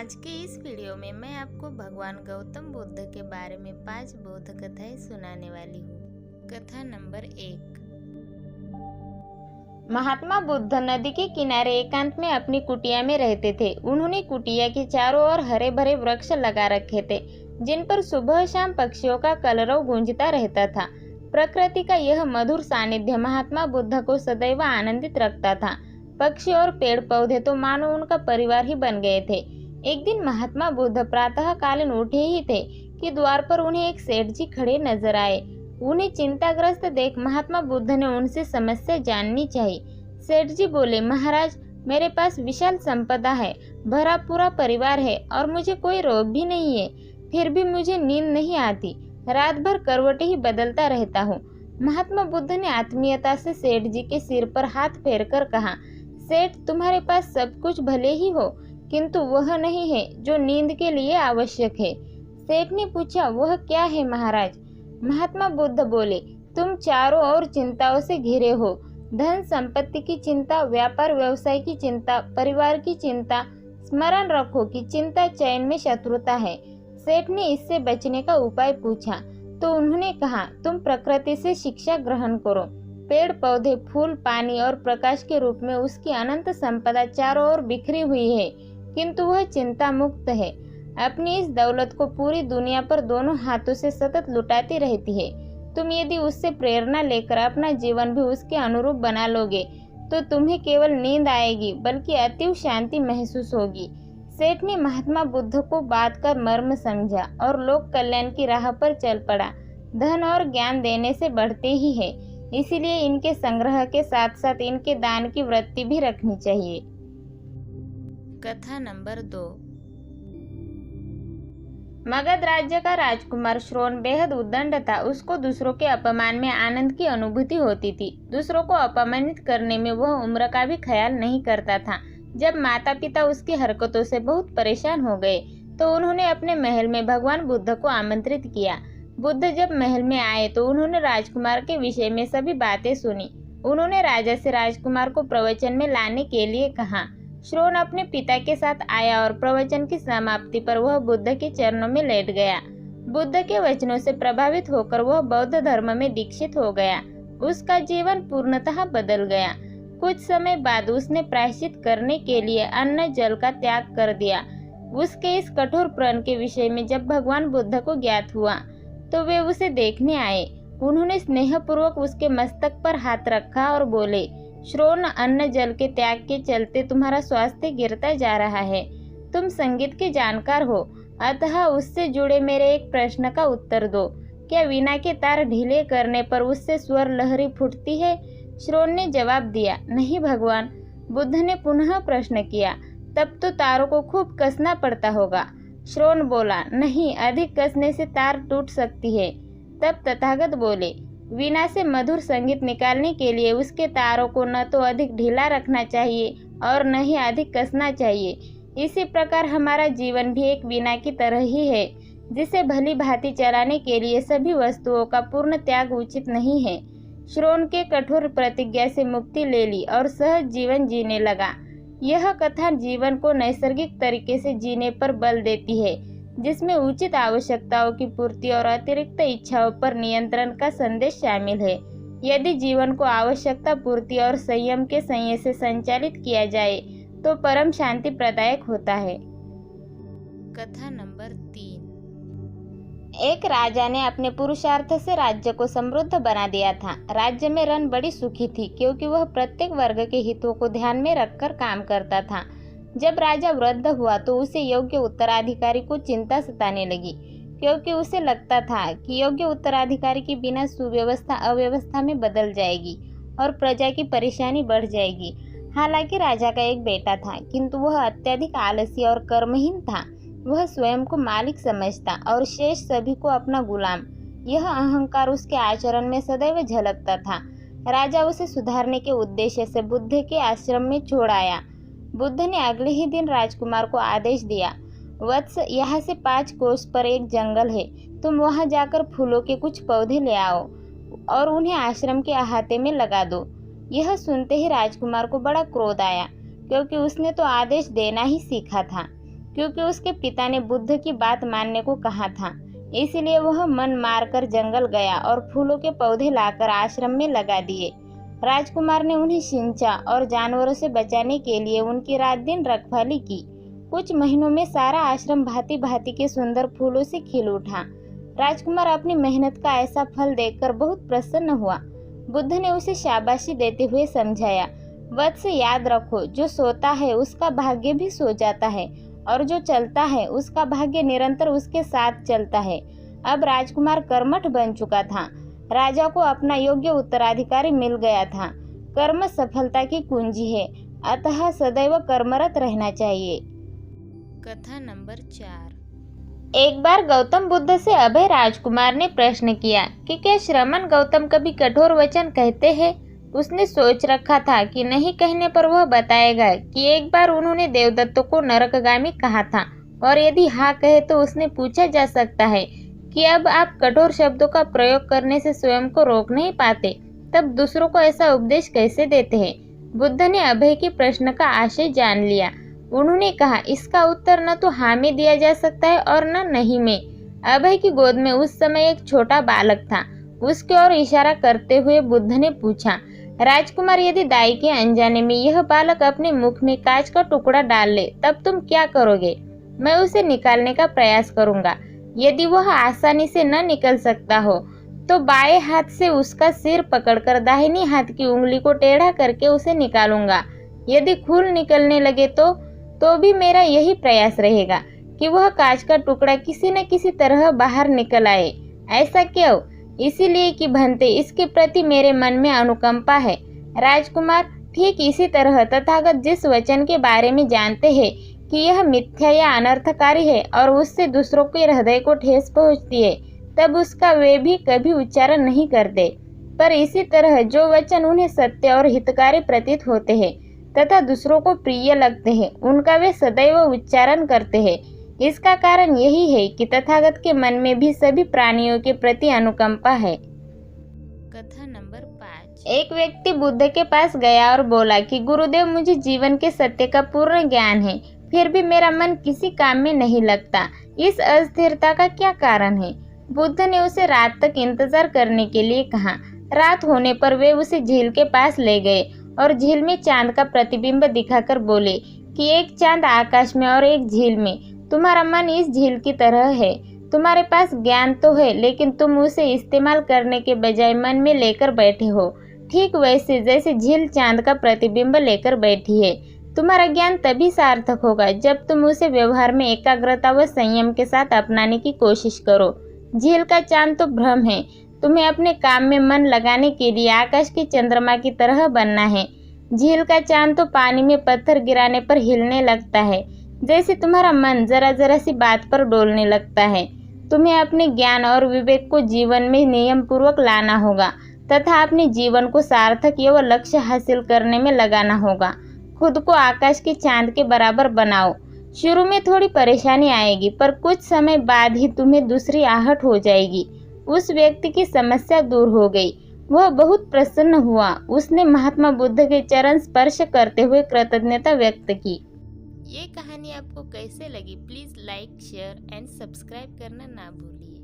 आज के इस वीडियो में मैं आपको भगवान गौतम बुद्ध के बारे में 5 बौद्ध कथाएं सुनाने वाली हूँ। कथा नंबर 1। महात्मा बुद्ध नदी के किनारे एकांत में अपनी कुटिया में रहते थे। उन्होंने कुटिया के चारों ओर हरे भरे वृक्ष लगा रखे थे, जिन पर सुबह शाम पक्षियों का कलरव गूंजता रहता था। प्रकृति का यह मधुर सानिध्य महात्मा बुद्ध को सदैव आनंदित रखता था। पक्षी और पेड़ पौधे तो मानो उनका परिवार ही बन गए थे। एक दिन महात्मा बुद्ध प्रातः कालीन उठे ही थे कि द्वार पर उन्हें एक सेठ जी खड़े नजर आए। उन्हें चिंताग्रस्त देख महात्मा बुद्ध ने उनसे समस्या जाननी चाहिए। सेठ जी बोले, महाराज, मेरे पास विशाल संपदा है, भरा पूरा परिवार है और मुझे कोई रोग भी नहीं है, फिर भी मुझे नींद नहीं आती। रात भर करवटें ही बदलता रहता हूँ। महात्मा बुद्ध ने आत्मीयता से सेठ जी के सिर पर हाथ फेरकर कहा, सेठ, तुम्हारे पास सब कुछ भले ही हो, किंतु वह नहीं है जो नींद के लिए आवश्यक है। सेठ ने पूछा, वह क्या है महाराज? महात्मा बुद्ध बोले, तुम चारों ओर चिंताओं से घिरे हो। धन संपत्ति की चिंता, व्यापार व्यवसाय की चिंता, परिवार की चिंता। स्मरण रखो कि चिंता चैन में शत्रुता है। सेठ ने इससे बचने का उपाय पूछा तो उन्होंने कहा, तुम प्रकृति से शिक्षा ग्रहण करो। पेड़ पौधे, फूल, पानी और प्रकाश के रूप में उसकी अनंत संपदा चारों ओर बिखरी हुई है, किंतु वह चिंता मुक्त है। अपनी इस दौलत को पूरी दुनिया पर दोनों हाथों से सतत लुटाती रहती है। तुम यदि उससे प्रेरणा लेकर अपना जीवन भी उसके अनुरूप बना लोगे तो तुम्हें केवल नींद आएगी बल्कि अतीव शांति महसूस होगी। सेठ ने महात्मा बुद्ध को बात का मर्म समझा और लोक कल्याण की राह पर चल पड़ा। धन और ज्ञान देने से बढ़ते ही है, इसीलिए इनके संग्रह के साथ साथ इनके दान की वृत्ति भी रखनी चाहिए। कथा नंबर 2। मगध राज्य का राजकुमार श्रोण बेहद उद्दंड था। उसको दूसरों के अपमान में आनंद की अनुभूति होती थी। दूसरों को अपमानित करने में वह उम्र का भी ख्याल नहीं करता था। जब माता पिता उसकी हरकतों से बहुत परेशान हो गए तो उन्होंने अपने महल में भगवान बुद्ध को आमंत्रित किया। बुद्ध जब महल में आए तो उन्होंने राजकुमार के विषय में सभी बातें सुनी। उन्होंने राजा से राजकुमार को प्रवचन में लाने के लिए कहा। श्रोण अपने पिता के साथ आया और प्रवचन की समाप्ति पर वह बुद्ध के चरणों में लेट गया। बुद्ध के वचनों से प्रभावित होकर वह बौद्ध धर्म में दीक्षित हो गया। उसका जीवन पूर्णतः बदल गया। कुछ समय बाद उसने प्रायश्चित करने के लिए अन्न जल का त्याग कर दिया। उसके इस कठोर प्रण के विषय में जब भगवान बुद्ध को ज्ञात हुआ तो वे उसे देखने आए। उन्होंने स्नेहपूर्वक उसके मस्तक पर हाथ रखा और बोले, श्रोण, अन्न जल के त्याग के चलते तुम्हारा स्वास्थ्य गिरता जा रहा है। तुम संगीत के जानकार हो, अतः उससे जुड़े मेरे एक प्रश्न का उत्तर दो। क्या वीणा के तार ढीले करने पर उससे स्वर लहरी फूटती है? श्रोण ने जवाब दिया, नहीं भगवान। बुद्ध ने पुनः प्रश्न किया, तब तो तारों को खूब कसना पड़ता होगा। श्रोण बोला, नहीं, अधिक कसने से तार टूट सकती है। तब तथागत बोले, वीणा से मधुर संगीत निकालने के लिए उसके तारों को न तो अधिक ढीला रखना चाहिए और न ही अधिक कसना चाहिए। इसी प्रकार हमारा जीवन भी एक वीणा की तरह ही है, जिसे भली भांति चलाने के लिए सभी वस्तुओं का पूर्ण त्याग उचित नहीं है। श्रोण के कठोर प्रतिज्ञा से मुक्ति ले ली और सहज जीवन जीने लगा। यह कथा जीवन को नैसर्गिक तरीके से जीने पर बल देती है, जिसमें उचित आवश्यकताओं की पूर्ति और अतिरिक्त इच्छाओं पर नियंत्रण का संदेश शामिल है। यदि जीवन को आवश्यकता पूर्ति और संयम के संयम से संचालित किया जाए तो परम शांति प्रदायक होता है। कथा नंबर 3। एक राजा ने अपने पुरुषार्थ से राज्य को समृद्ध बना दिया था। राज्य में रन बड़ी सुखी थी, क्योंकि वह प्रत्येक वर्ग के हितों को ध्यान में रखकर काम करता था। जब राजा वृद्ध हुआ तो उसे योग्य उत्तराधिकारी को चिंता सताने लगी, क्योंकि उसे लगता था कि योग्य उत्तराधिकारी के बिना सुव्यवस्था अव्यवस्था में बदल जाएगी और प्रजा की परेशानी बढ़ जाएगी। हालांकि राजा का एक बेटा था, किंतु वह अत्यधिक आलसी और कर्महीन था। वह स्वयं को मालिक समझता और शेष सभी को अपना गुलाम। यह अहंकार उसके आचरण में सदैव झलकता था। राजा उसे सुधारने के उद्देश्य से बुद्ध के आश्रम में छोड़ आया। बुद्ध ने अगले ही दिन राजकुमार को आदेश दिया, वत्स, यहाँ से 5 कोस पर एक जंगल है, तुम वहाँ जाकर फूलों के कुछ पौधे ले आओ और उन्हें आश्रम के अहाते में लगा दो। यह सुनते ही राजकुमार को बड़ा क्रोध आया, क्योंकि उसने तो आदेश देना ही सीखा था। क्योंकि उसके पिता ने बुद्ध की बात मानने को कहा था। इसलिए वह मन मारकर जंगल गया और फूलों के पौधे लाकर आश्रम में लगा दिए। राजकुमार ने उन्हें सिंचा और जानवरों से बचाने के लिए उनकी रात दिन रखवाली की। कुछ महीनों में सारा आश्रम भांति भांति के सुंदर फूलों से खिल उठा। राजकुमार अपनी मेहनत का ऐसा फल देखकर बहुत प्रसन्न हुआ। बुद्ध ने उसे शाबाशी देते हुए समझाया, वत्स याद रखो, जो सोता है उसका भाग्य भी सो जाता है और जो चलता है उसका भाग्य निरंतर उसके साथ चलता है। अब राजकुमार कर्मठ बन चुका था। राजा को अपना योग्य उत्तराधिकारी मिल गया था। कर्म सफलता की कुंजी है, अतः सदैव कर्मरत रहना चाहिए। कथा नंबर 4। एक बार गौतम बुद्ध से अभय राजकुमार ने प्रश्न किया कि क्या श्रमण गौतम कभी कठोर वचन कहते हैं। उसने सोच रखा था कि नहीं कहने पर वह बताएगा कि एक बार उन्होंने देवदत्त को नरकगामी कहा था, और यदि हाँ कहे तो उसने पूछा जा सकता है कि अब आप कठोर शब्दों का प्रयोग करने से स्वयं को रोक नहीं पाते, तब दूसरों को ऐसा उपदेश कैसे देते हैं। बुद्ध ने अभय के प्रश्न का आशय जान लिया। उन्होंने कहा, इसका उत्तर न तो हाँ में दिया जा सकता है और न नहीं में। अभय की गोद में उस समय एक छोटा बालक था। उसकी ओर इशारा करते हुए बुद्ध ने पूछा, राजकुमार, यदि दाई के अनजाने में यह बालक अपने मुख में कांच का टुकड़ा डाल ले तब तुम क्या करोगे। मैं उसे निकालने का प्रयास करूंगा। यदि वह आसानी से न निकल सकता हो तो बाएं हाथ से उसका सिर पकड़कर दाहिनी हाथ की उंगली को टेढ़ा करके उसे निकालूंगा। यदि खून निकलने लगे तो भी मेरा यही प्रयास रहेगा कि वह कांच का टुकड़ा किसी न किसी तरह बाहर निकल आए। ऐसा क्यों? इसीलिए कि भंते इसके प्रति मेरे मन में अनुकंपा है। राजकुमार, ठीक इसी तरह तथागत जिस वचन के बारे में जानते हैं कि यह मिथ्या या अनर्थकारी है और उससे दूसरों के हृदय को ठेस पहुंचती है, तब उसका वे भी कभी उच्चारण नहीं करते। पर इसी तरह जो वचन उन्हें सत्य और हितकारी प्रतीत होते हैं तथा दूसरों को प्रिय लगते हैं, उनका वे सदैव उच्चारण करते हैं। इसका कारण यही है कि तथागत के मन में भी सभी प्राणियों के प्रति अनुकंपा है। कथा नंबर 5। एक व्यक्ति बुद्ध के पास गया और बोला कि गुरुदेव, मुझे जीवन के सत्य का पूर्ण ज्ञान है, फिर भी मेरा मन किसी काम में नहीं लगता। इस अस्थिरता का क्या कारण है? बुद्ध ने उसे रात तक इंतजार करने के लिए कहा। रात होने पर वे उसे झील के पास ले गए और झील में चांद का प्रतिबिंब दिखाकर बोले कि एक चांद आकाश में और एक झील में। तुम्हारा मन इस झील की तरह है। तुम्हारे पास ज्ञान तो है, लेकिन तुम उसे इस्तेमाल करने के बजाय मन में लेकर बैठे हो, ठीक वैसे जैसे झील चांद का प्रतिबिंब लेकर बैठी है। तुम्हारा ज्ञान तभी सार्थक होगा जब तुम उसे व्यवहार में एकाग्रता व संयम के साथ अपनाने की कोशिश करो। झील का चांद तो भ्रम है। तुम्हें अपने काम में मन लगाने के लिए आकाश के चंद्रमा की तरह बनना है। झील का चांद तो पानी में पत्थर गिराने पर हिलने लगता है, जैसे तुम्हारा मन जरा जरा सी बात पर डोलने लगता है। तुम्हें अपने ज्ञान और विवेक को जीवन में नियम पूर्वक लाना होगा तथा अपने जीवन को सार्थक एवं लक्ष्य हासिल करने में लगाना होगा। खुद को आकाश के चांद के बराबर बनाओ। शुरू में थोड़ी परेशानी आएगी, पर कुछ समय बाद ही तुम्हें दूसरी आहट हो जाएगी। उस व्यक्ति की समस्या दूर हो गई। वह बहुत प्रसन्न हुआ। उसने महात्मा बुद्ध के चरण स्पर्श करते हुए कृतज्ञता व्यक्त की। ये कहानी आपको कैसे लगी? Please like, share and subscribe करना ना भूलिए।